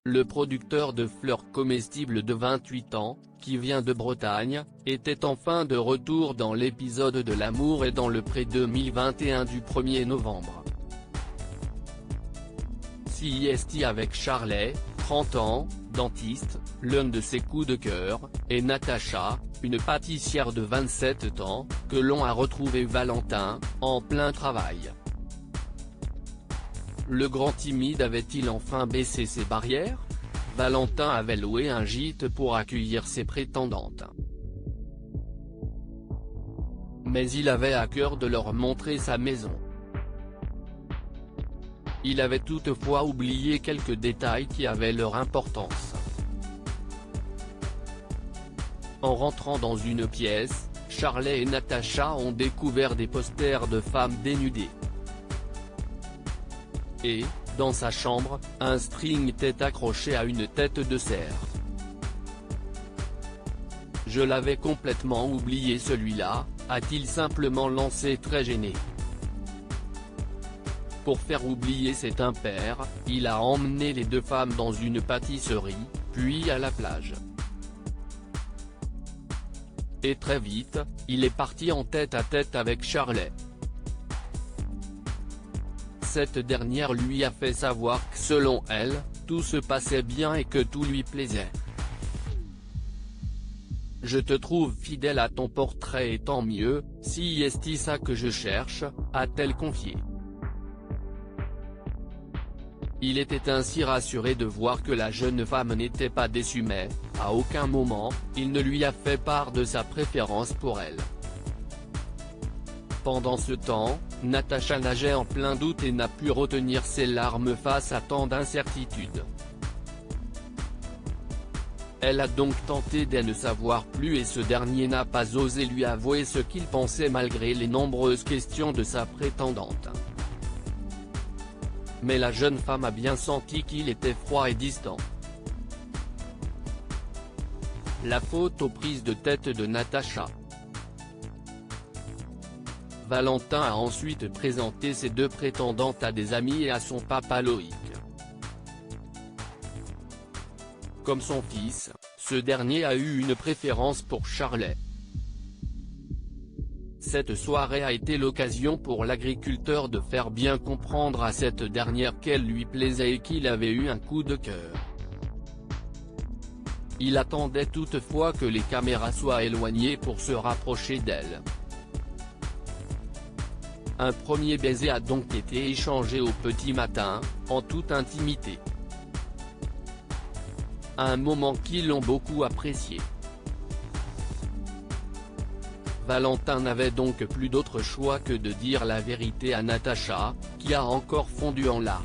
le producteur de fleurs comestibles de 28 ans, qui vient de Bretagne, était enfin de retour dans l'épisode de L'amour est dans le pré 2021 du 1er novembre. CIST avec Charlet, 30 ans, dentiste, l'un de ses coups de cœur, et Natacha, une pâtissière de 27 ans, que l'on a retrouvé Valentin, en plein travail. Le grand timide avait-il enfin baissé ses barrières? Valentin avait loué un gîte pour accueillir ses prétendantes. Mais il avait à cœur de leur montrer sa maison. Il avait toutefois oublié quelques détails qui avaient leur importance. En rentrant dans une pièce, Charlet et Natacha ont découvert des posters de femmes dénudées. Et, dans sa chambre, un string était accroché à une tête de cerf. « Je l'avais complètement oublié celui-là », a-t-il simplement lancé très gêné. Pour faire oublier cet impair, il a emmené les deux femmes dans une pâtisserie, puis à la plage. Et très vite, il est parti en tête-à-tête avec Charlet. Cette dernière lui a fait savoir que selon elle, tout se passait bien et que tout lui plaisait. « Je te trouve fidèle à ton portrait et tant mieux, si est ça que je cherche », a-t-elle confié. Il était ainsi rassuré de voir que la jeune femme n'était pas déçue mais, à aucun moment, il ne lui a fait part de sa préférence pour elle. Pendant ce temps, Natacha nageait en plein doute et n'a pu retenir ses larmes face à tant d'incertitudes. Elle a donc tenté d'en savoir plus et ce dernier n'a pas osé lui avouer ce qu'il pensait malgré les nombreuses questions de sa prétendante. Mais la jeune femme a bien senti qu'il était froid et distant. La photo prise de tête de Natacha. Valentin a ensuite présenté ses deux prétendantes à des amis et à son papa Loïc. Comme son fils, ce dernier a eu une préférence pour Charlet. Cette soirée a été l'occasion pour l'agriculteur de faire bien comprendre à cette dernière qu'elle lui plaisait et qu'il avait eu un coup de cœur. Il attendait toutefois que les caméras soient éloignées pour se rapprocher d'elle. Un premier baiser a donc été échangé au petit matin, en toute intimité. Un moment qu'ils ont beaucoup apprécié. Valentin n'avait donc plus d'autre choix que de dire la vérité à Natacha, qui a encore fondu en larmes.